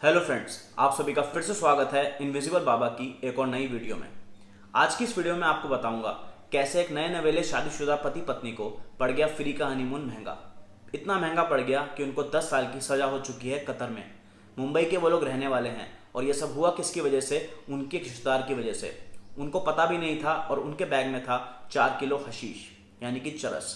Hello friends, आप सभी का फिर से स्वागत है इनविजिबल बाबा की एक और नई वीडियो में। आज की इस वीडियो में आपको बताऊंगा कैसे एक नए नवेले शादीशुदा पति पत्नी को पड़ गया फ्री का हनीमून महंगा। इतना महंगा पड़ गया कि उनको 10 साल की सजा हो चुकी है कतर में। मुंबई के वो लोग रहने वाले हैं और ये सब हुआ किसकी वजह से? उनके एक रिश्तेदार की वजह से। उनको पता भी नहीं था और उनके बैग में था 4 किलो हशीश यानी कि चरस।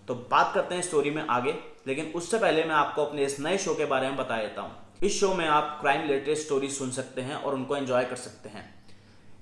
तो बात करते हैं स्टोरी में आगे, लेकिन उससे पहले मैं आपको अपने इस नए शो के बारे में बता देता हूँ। इस शो में आप क्राइम रिलेटेड स्टोरी सुन सकते हैं और उनको एंजॉय कर सकते हैं।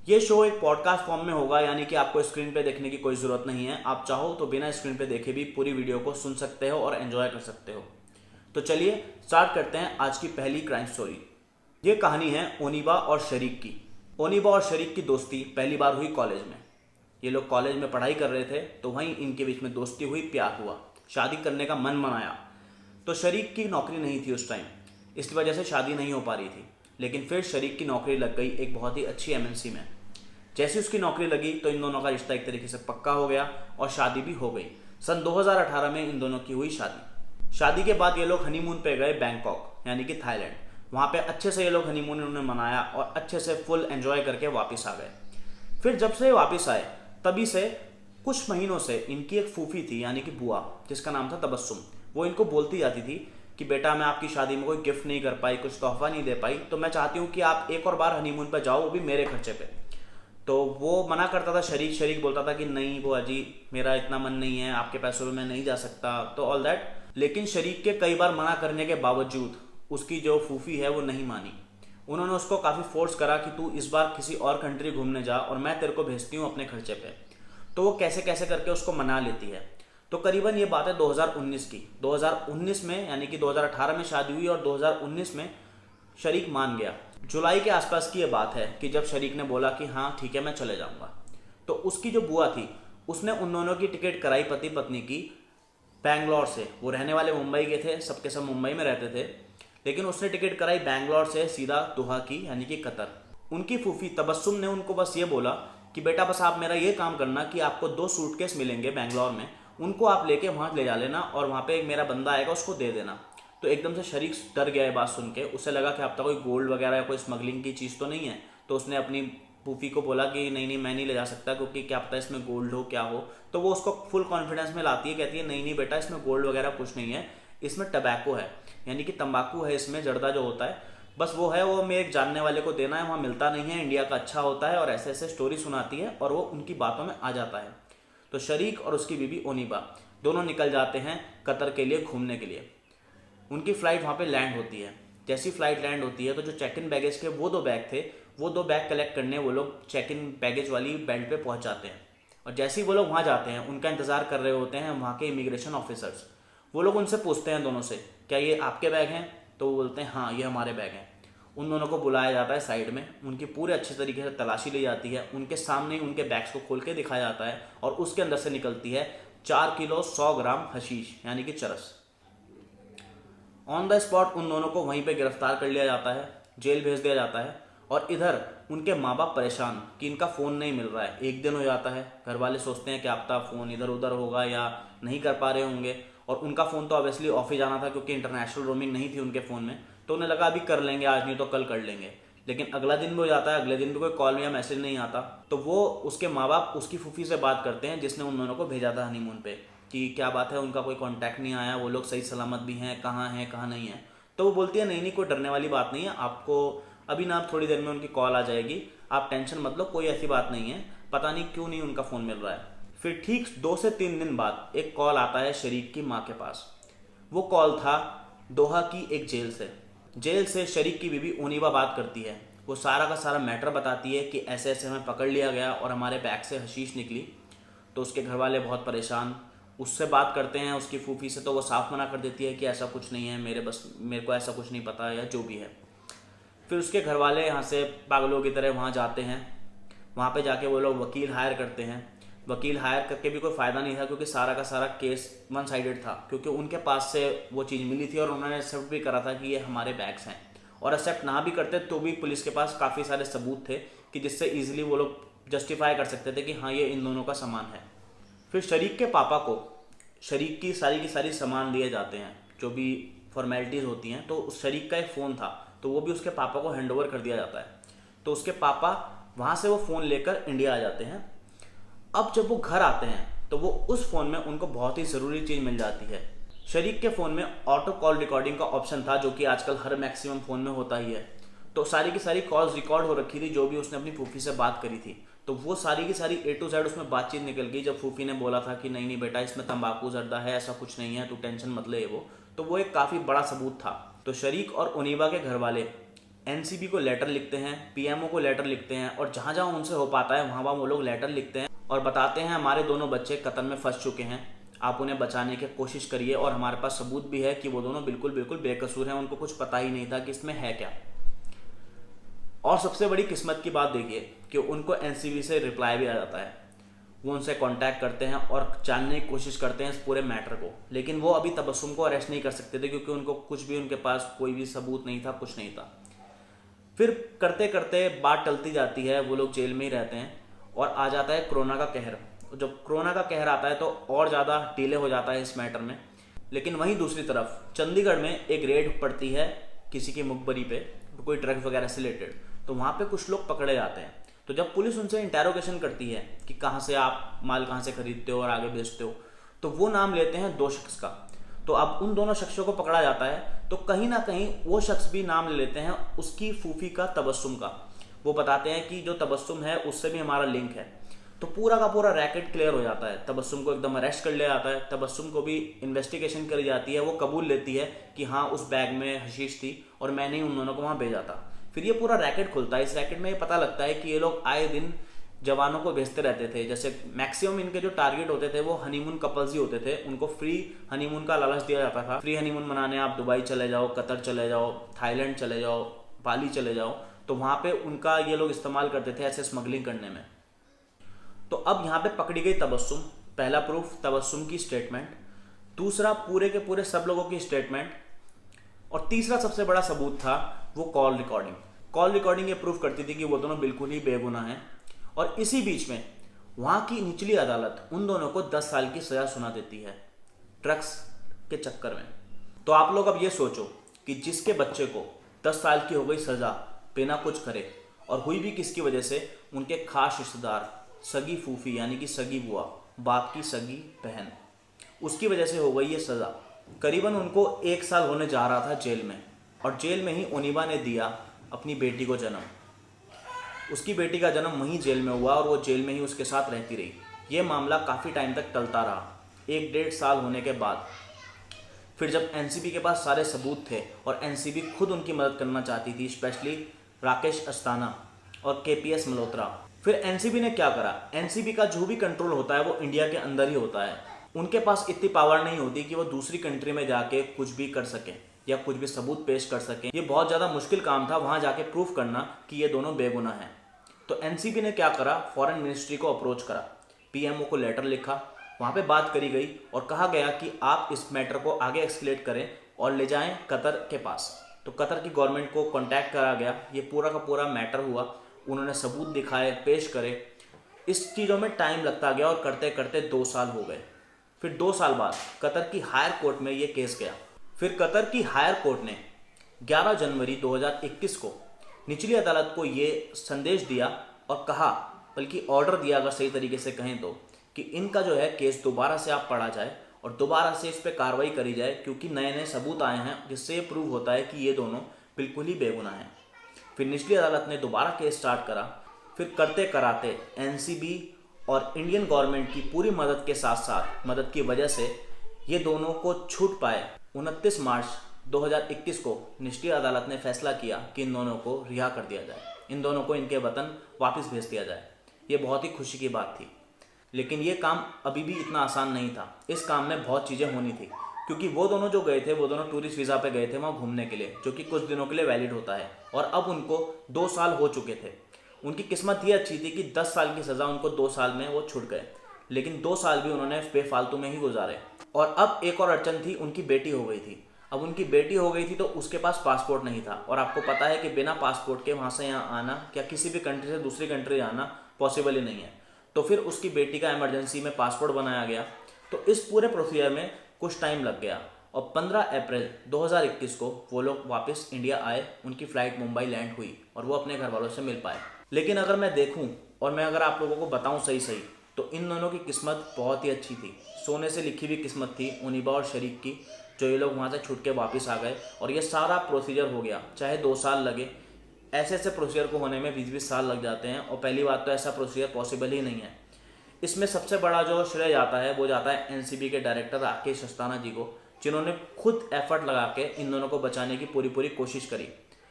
ये शो एक पॉडकास्ट फॉर्म में होगा, यानी कि आपको स्क्रीन पे देखने की कोई ज़रूरत नहीं है। आप चाहो तो बिना स्क्रीन पे देखे भी पूरी वीडियो को सुन सकते हो और एंजॉय कर सकते हो। तो चलिए स्टार्ट करते हैं आज की पहली क्राइम स्टोरी। ये कहानी है ओनिबा और शरीक की। ओनिबा और शरीक की दोस्ती पहली बार हुई कॉलेज में। ये लोग कॉलेज में पढ़ाई कर रहे थे तो वहीं इनके बीच में दोस्ती हुई, प्यार हुआ, शादी करने का मन बनाया। तो शरीक की नौकरी नहीं थी उस टाइम, इस वजह से शादी नहीं हो पा रही थी। लेकिन फिर शरीक की नौकरी लग गई एक बहुत ही अच्छी एमएनसी में। जैसी उसकी नौकरी लगी तो इन दोनों का रिश्ता एक तरीके से पक्का हो गया और शादी भी हो गई। सन 2018 में इन दोनों की हुई शादी। शादी के बाद ये लोग हनीमून पे गए बैंकॉक यानी कि थाईलैंड। वहाँ पे अच्छे से ये लोग हनीमून उन्होंने मनाया और अच्छे से फुल एंजॉय करके वापस आ गए। फिर जब से वापस आए तभी से कुछ महीनों से इनकी एक फूफी थी यानी कि बुआ, जिसका नाम था तबस्सुम। वो इनको बोलती जाती थी कि बेटा, मैं आपकी शादी में कोई गिफ्ट नहीं कर पाई, कुछ तोहफा नहीं दे पाई, तो मैं चाहती हूँ कि आप एक और बार हनीमून पर जाओ, वो भी मेरे खर्चे पे। तो वो मना करता था। शरीक शरीक बोलता था कि नहीं बुआ जी, मेरा इतना मन नहीं है, आपके पैसों में मैं नहीं जा सकता, तो ऑल दैट। लेकिन शरीक के कई बार मना करने के बावजूद उसकी जो फूफी है वो नहीं मानी। उन्होंने उसको काफ़ी फोर्स करा कि तू इस बार किसी और कंट्री घूमने जा और मैं तेरे को भेजती हूँ अपने खर्चे पे। तो वो कैसे कैसे करके उसको मना लेती है। तो करीबन ये बात है 2019 की। 2019 में यानी कि 2018 में शादी हुई और 2019 में शरीक मान गया। जुलाई के आसपास की ये बात है कि जब शरीक ने बोला कि हाँ ठीक है मैं चले जाऊँगा, तो उसकी जो बुआ थी उसने उन दोनों की टिकट कराई पति पत्नी की बैंगलोर से। वो रहने वाले मुंबई के थे, सबके सब मुंबई में रहते थे, लेकिन उसने टिकट कराई बैंगलोर से सीधा दोहा की यानी कि कतर। उनकी फूफी तबस्सुम ने उनको बस ये बोला कि बेटा बस आप मेरा ये काम करना कि आपको 2 सूटकेस मिलेंगे बैंगलोर में, उनको आप लेके वहाँ ले जा लेना और वहाँ पे एक मेरा बंदा आएगा, उसको दे देना। तो एकदम से शरीक डर गया ये बात सुन के। उसे लगा कि अब तक कोई गोल्ड वगैरह या कोई स्मगलिंग की चीज़ तो नहीं है। तो उसने अपनी फूफी को बोला कि नहीं नहीं मैं नहीं ले जा सकता, क्योंकि क्या पता इसमें गोल्ड हो क्या हो। तो वो उसको फुल कॉन्फिडेंस में लाती है, कहती है नहीं नहीं बेटा, इसमें गोल्ड वगैरह कुछ नहीं है, इसमें टबैको है यानी कि तंबाकू है, इसमें जर्दा जो होता है बस वो है, वो मेरे एक जानने वाले को देना है, वहाँ मिलता नहीं है, इंडिया का अच्छा होता है। और ऐसे ऐसे स्टोरी सुनाती है और वो उनकी बातों में आ जाता है। तो शरीक और उसकी बीवी ओनिबा दोनों निकल जाते हैं कतर के लिए घूमने के लिए। उनकी फ़्लाइट वहाँ पे लैंड होती है। जैसी फ़्लाइट लैंड होती है तो जो चेक इन बैगेज के वो 2 बैग थे, वो 2 बैग कलेक्ट करने वो लोग चेक इन बैगेज वाली बेल्ट पे पहुँच जाते हैं। और जैसे ही वो लोग वहाँ जाते हैं, उनका इंतज़ार कर रहे होते हैं वहाँ के इमिग्रेशन ऑफिसर्स। वो लोग उनसे पूछते हैं दोनों से, क्या ये आपके बैग हैं? तो वो बोलते हैं हाँ ये हमारे बैग हैं। उन दोनों को बुलाया जाता है साइड में, उनकी पूरे अच्छे तरीके से तलाशी ली जाती है, उनके सामने ही उनके बैग्स को खोल के दिखाया जाता है और उसके अंदर से निकलती है 4 किलो 100 ग्राम हशीश यानी कि चरस। ऑन द स्पॉट उन दोनों को वहीं पे गिरफ्तार कर लिया जाता है, जेल भेज दिया जाता है। और इधर उनके माँ बाप परेशान कि इनका फ़ोन नहीं मिल रहा है। एक दिन हो जाता है, घर वाले सोचते हैं कि आपका फ़ोन इधर उधर होगा या नहीं कर पा रहे होंगे। और उनका फ़ोन तो ऑब्वियसली ऑफ ही जाना था, क्योंकि इंटरनेशनल रोमिंग नहीं थी उनके फ़ोन में। तो उन्हें लगा अभी कर लेंगे, आज नहीं तो कल कर लेंगे। लेकिन अगला दिन भी हो जाता है, अगले दिन भी कोई कॉल या मैसेज नहीं आता। तो वो उसके माँ बाप उसकी फूफी से बात करते हैं जिसने उन दोनों को भेजा था हनीमून पे, कि क्या बात है, उनका कोई कांटेक्ट नहीं आया, वो लोग सही सलामत भी हैं, कहाँ नहीं है। तो वो बोलती है नहीं नहीं कोई डरने वाली बात नहीं है, आपको अभी ना थोड़ी देर में उनकी कॉल आ जाएगी, आप टेंशन मत लो, कोई ऐसी बात नहीं है, पता नहीं क्यों नहीं उनका फ़ोन मिल रहा है। फिर ठीक 2 से 3 दिन बाद एक कॉल आता है शरीक की माँ के पास। वो कॉल था दोहा की एक जेल से शरीक की बीवी ओनिबा बात करती है। वो सारा का सारा मैटर बताती है कि ऐसे ऐसे हमें पकड़ लिया गया और हमारे बैग से हशीश निकली। तो उसके घर वाले बहुत परेशान। उससे बात करते हैं उसकी फूफी से, तो वो साफ मना कर देती है कि ऐसा कुछ नहीं है, मेरे को ऐसा कुछ नहीं पता या जो भी है। फिर उसके घर वाले यहाँ से पागलों की तरह वहाँ जाते हैं। वहाँ पे जाके वो लोग वकील हायर करते हैं। वकील हायर करके भी कोई फ़ायदा नहीं था, क्योंकि सारा का सारा केस 1 साइडेड था, क्योंकि उनके पास से वो चीज़ मिली थी और उन्होंने एक्सेप्ट भी करा था कि ये हमारे बैग्स हैं। और एक्सेप्ट ना भी करते तो भी पुलिस के पास काफ़ी सारे सबूत थे कि जिससे ईजिली वो लोग जस्टिफाई कर सकते थे कि हाँ ये इन दोनों का सामान है। फिर शरीक के पापा को शरीक की सारी सामान दिए जाते हैं, जो भी फॉर्मेलिटीज़ होती हैं। तो उस शरीक का एक फ़ोन था, तो वो भी उसके पापा को हैंड ओवर कर दिया जाता है। तो उसके पापा वहाँ से वो फ़ोन लेकर इंडिया आ जाते हैं। अब जब वो घर आते हैं तो वो उस फ़ोन में उनको बहुत ही ज़रूरी चीज़ मिल जाती है। शरीक के फ़ोन में ऑटो कॉल रिकॉर्डिंग का ऑप्शन था, जो कि आजकल हर मैक्सिमम फ़ोन में होता ही है। तो सारी की सारी कॉल्स रिकॉर्ड हो रखी थी जो भी उसने अपनी फूफी से बात करी थी। तो वो सारी की सारी A to Z उसमें बातचीत निकल गई। जब फूफी ने बोला था कि नहीं नहीं बेटा, इसमें तंबाकू जर्दा है, ऐसा कुछ नहीं है, तू टेंशन मत ले, तो वो एक काफ़ी बड़ा सबूत था। तो शरीक और उनीबा के घर वाले NCB को लेटर लिखते हैं, PMO को लेटर लिखते हैं, और जहाँ जहाँ उनसे हो पाता है वहाँ वो लोग लेटर लिखते हैं और बताते हैं हमारे दोनों बच्चे कत्ल में फंस चुके हैं, आप उन्हें बचाने की कोशिश करिए, और हमारे पास सबूत भी है कि वो दोनों बिल्कुल बिल्कुल बेकसूर हैं, उनको कुछ पता ही नहीं था कि इसमें है क्या। और सबसे बड़ी किस्मत की बात देखिए कि उनको NCB से रिप्लाई भी आ जाता है। वो उनसे कांटेक्ट करते हैं और जानने की कोशिश करते हैं इस पूरे मैटर को, लेकिन वो अभी तबस्सुम को अरेस्ट नहीं कर सकते थे क्योंकि उनको कुछ भी, उनके पास कोई भी सबूत नहीं था, कुछ नहीं था। फिर करते करते बात टलती जाती है, वो लोग जेल में ही रहते हैं और आ जाता है कोरोना का कहर। जब कोरोना का कहर आता है तो और ज़्यादा डिले हो जाता है इस मैटर में। लेकिन वहीं दूसरी तरफ चंडीगढ़ में एक रेड पड़ती है किसी की मुखबरी पे, कोई ड्रग्स वगैरह से रिलेटेड। तो वहाँ पे कुछ लोग पकड़े जाते हैं। तो जब पुलिस उनसे इंटेरोगेशन करती है कि कहाँ से आप माल कहाँ से खरीदते हो और आगे बेचते हो, तो वो नाम लेते हैं 2 शख्स का। तो अब उन दोनों शख्सों को पकड़ा जाता है तो कहीं ना कहीं वो शख्स भी नाम ले लेते हैं उसकी फूफी का, तबस्सुम का। वो बताते हैं कि जो तबस्सुम है उससे भी हमारा लिंक है। तो पूरा का पूरा रैकेट क्लियर हो जाता है। तबस्सुम को एकदम अरेस्ट कर लिया जाता है। तबस्सुम को भी इन्वेस्टिगेशन करी जाती है। वो कबूल लेती है कि हाँ उस बैग में हशीश थी और मैंने ही उन दोनों को वहाँ भेजा था। फिर ये पूरा रैकेट खुलता है। इस रैकेट में ये पता लगता है कि ये लोग आए दिन जवानों को भेजते रहते थे। जैसे मैक्सिमम इनके जो टारगेट होते थे वो हनीमून कपल्स ही होते थे। उनको फ्री हनीमून का लालच दिया जाता था। फ्री हनीमून मनाने आप दुबई चले जाओ, कतर चले जाओ, थाईलैंड चले जाओ, बाली चले जाओ। तो वहाँ पे उनका ये लोग इस्तेमाल करते थे ऐसे स्मगलिंग करने में। तो अब यहाँ पे पकड़ी गई तबस्सुम। पहला प्रूफ तबस्सुम की स्टेटमेंट, दूसरा पूरे के पूरे सब लोगों की स्टेटमेंट, और तीसरा सबसे बड़ा सबूत था वो कॉल रिकॉर्डिंग। कॉल रिकॉर्डिंग ये प्रूफ करती थी कि वो दोनों बिल्कुल ही बेगुनाह हैं। और इसी बीच में वहाँ की निचली अदालत उन दोनों को 10 साल की सज़ा सुना देती है ड्रग्स के चक्कर में। तो आप लोग अब ये सोचो कि जिसके बच्चे को 10 साल की हो गई सज़ा बिना कुछ करे, और हुई भी किसकी वजह से, उनके खास रिश्तेदार, सगी फूफी यानी कि सगी बुआ, बाप की सगी बहन, उसकी वजह से हो गई ये सज़ा। करीबन उनको 1 साल होने जा रहा था जेल में, और जेल में ही उनीबा ने दिया अपनी बेटी को जन्म। उसकी बेटी का जन्म वहीं जेल में हुआ और वो जेल में ही उसके साथ रहती रही। ये मामला काफ़ी टाइम तक टलता रहा। 1-1.5 साल होने के बाद फिर जब NCB के पास सारे सबूत थे और NCB खुद उनकी मदद करना चाहती थी, स्पेशली राकेश अस्थाना और KPS मल्होत्रा, फिर NCB ने क्या करा, NCB का जो भी कंट्रोल होता है वो इंडिया के अंदर ही होता है। उनके पास इतनी पावर नहीं होती कि वो दूसरी कंट्री में जाके कुछ भी कर सकें या कुछ भी सबूत पेश कर सकें। ये बहुत ज़्यादा मुश्किल काम था वहाँ जाके प्रूफ करना कि ये दोनों बेगुनाह हैं। तो NCB ने क्या करा, फॉरेन मिनिस्ट्री को अप्रोच करा, PMO को लेटर लिखा, वहाँ पे बात करी गई और कहा गया कि आप इस मैटर को आगे एक्सकेलेट करें और ले जाएं कतर के पास। तो कतर की गवर्नमेंट को कांटेक्ट करा गया। ये पूरा का पूरा मैटर हुआ, उन्होंने सबूत दिखाए, पेश करे। इस चीज़ों में टाइम लगता गया और करते करते 2 साल हो गए। फिर 2 साल बाद कतर की हायर कोर्ट में ये केस गया। फिर कतर की हायर कोर्ट ने 11 जनवरी 2021 को निचली अदालत को ये संदेश दिया और कहा, बल्कि ऑर्डर दिया अगर सही तरीके से कहें तो, कि इनका जो है केस दोबारा से आप पढ़ा जाए और दोबारा से इस पर कार्रवाई करी जाए, क्योंकि नए नए सबूत आए हैं जिससे ये प्रूव होता है कि ये दोनों बिल्कुल ही बेगुनाह हैं। फिर निचली अदालत ने दोबारा केस स्टार्ट करा। फिर करते कराते NCB और इंडियन गवर्नमेंट की पूरी मदद के साथ साथ मदद की वजह से ये दोनों को छूट पाए। 29 मार्च 2021 को निचली अदालत ने फैसला किया कि इन दोनों को रिहा कर दिया जाए, इन दोनों को इनके वतन वापस भेज दिया जाए। ये बहुत ही खुशी की बात थी, लेकिन ये काम अभी भी इतना आसान नहीं था। इस काम में बहुत चीज़ें होनी थी, क्योंकि वो दोनों जो गए थे वो दोनों टूरिस्ट वीज़ा पे गए थे वहाँ घूमने के लिए, जो कि कुछ दिनों के लिए वैलिड होता है। और अब उनको 2 साल हो चुके थे। उनकी किस्मत ये अच्छी थी कि 10 साल की सज़ा उनको 2 साल में वो छूट गए, लेकिन 2 साल भी उन्होंने बेफालतू में ही गुजारे। और अब एक और अड़चन थी, उनकी बेटी हो गई थी। अब उनकी बेटी हो गई थी तो उसके पास पासपोर्ट नहीं था, और आपको पता है कि बिना पासपोर्ट के वहाँ से यहाँ आना या किसी भी कंट्री से दूसरी कंट्री आना पॉसिबल ही नहीं है। तो फिर उसकी बेटी का इमरजेंसी में पासपोर्ट बनाया गया। तो इस पूरे प्रोसीजर में कुछ टाइम लग गया। और 15 अप्रैल 2021 को वो लोग वापस इंडिया आए, उनकी फ़्लाइट मुंबई लैंड हुई और वो अपने घर वालों से मिल पाए। लेकिन अगर मैं देखूं और मैं अगर आप लोगों को बताऊं सही सही, तो इन दोनों की किस्मत बहुत ही अच्छी थी। सोने से लिखी हुई किस्मत थी मुनीबा और शरीक की, जो ये लोग वहाँ से छूट के वापस आ गए और ये सारा प्रोसीजर हो गया। चाहे 2 साल लगे, ऐसे ऐसे प्रोसीजर को होने में 20-20 साल लग जाते हैं, और पहली बात तो ऐसा प्रोसीजर पॉसिबल ही नहीं है। इसमें सबसे बड़ा जो श्रेय जाता है वो जाता है एनसीबी के डायरेक्टर राकेश अस्थाना जी को, जिन्होंने खुद एफर्ट लगा के इन दोनों को बचाने की पूरी पूरी कोशिश करी।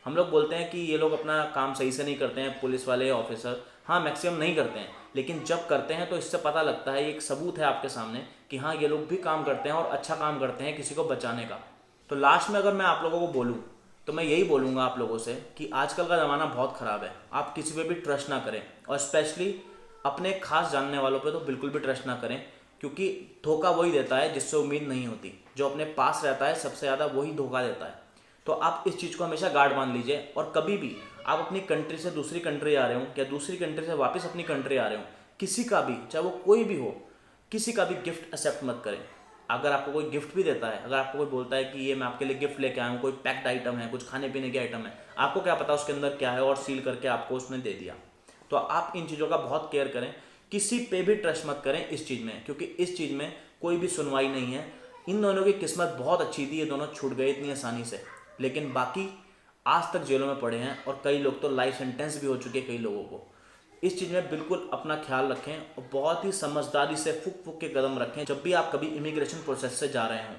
हम लोग बोलते हैं कि ये लोग अपना काम सही से नहीं करते हैं, पुलिस वाले ऑफिसर, हाँ मैक्सिमम नहीं करते हैं, लेकिन जब करते हैं तो इससे पता लगता है, एक सबूत है आपके सामने कि हाँ ये लोग भी काम करते हैं और अच्छा काम करते हैं किसी को बचाने का। तो लास्ट में अगर मैं आप लोगों को बोलूँ तो मैं यही बोलूँगा आप लोगों से कि आजकल का ज़माना बहुत ख़राब है। आप किसी पे भी ट्रस्ट ना करें, और स्पेशली अपने खास जानने वालों पे तो बिल्कुल भी ट्रस्ट ना करें, क्योंकि धोखा वही देता है जिससे उम्मीद नहीं होती। जो अपने पास रहता है सबसे ज़्यादा वही धोखा देता है। तो आप इस चीज़ को हमेशा गार्ड मान लीजिए, और कभी भी आप अपनी कंट्री से दूसरी कंट्री आ रहे हो या दूसरी कंट्री से वापस अपनी कंट्री आ रहे हो, किसी का भी, चाहे वो कोई भी हो, किसी का भी गिफ्ट एक्सेप्ट मत करें। अगर आपको कोई गिफ्ट भी देता है, अगर आपको कोई बोलता है कि ये मैं आपके लिए गिफ्ट लेके आया हूँ, कोई पैक्ड आइटम है, कुछ खाने पीने की आइटम है, आपको क्या पता उसके अंदर क्या है, और सील करके आपको उसने दे दिया। तो आप इन चीज़ों का बहुत केयर करें, किसी पे भी ट्रस्ट मत करें इस चीज़ में, क्योंकि इस चीज़ में कोई भी सुनवाई नहीं है। इन दोनों की किस्मत बहुत अच्छी थी, ये दोनों छूट गए इतनी आसानी से, लेकिन बाकी आज तक जेलों में पड़े हैं, और कई लोग तो लाइफ सेंटेंस भी हो चुके हैं कई लोगों को। इस चीज़ में बिल्कुल अपना ख्याल रखें और बहुत ही समझदारी से फूक फूक के कदम रखें जब भी आप कभी इमिग्रेशन प्रोसेस से जा रहे हों।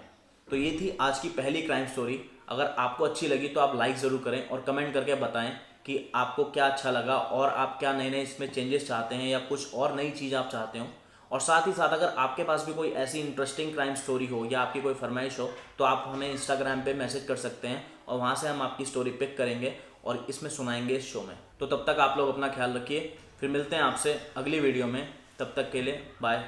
तो ये थी आज की पहली क्राइम स्टोरी। अगर आपको अच्छी लगी तो आप लाइक ज़रूर करें और कमेंट करके बताएं कि आपको क्या अच्छा लगा, और आप क्या नए नए इसमें चेंजेस चाहते हैं, या कुछ और नई चीज़ आप चाहते हो। और साथ ही साथ अगर आपके पास भी कोई ऐसी इंटरेस्टिंग क्राइम स्टोरी हो या आपकी कोई फरमाइश हो, तो आप हमें इंस्टाग्राम पे मैसेज कर सकते हैं, और वहाँ से हम आपकी स्टोरी पिक करेंगे और इसमें सुनाएंगे इस शो में। तो तब तक आप लोग अपना ख्याल रखिए, फिर मिलते हैं आपसे अगली वीडियो में। तब तक के लिए बाय।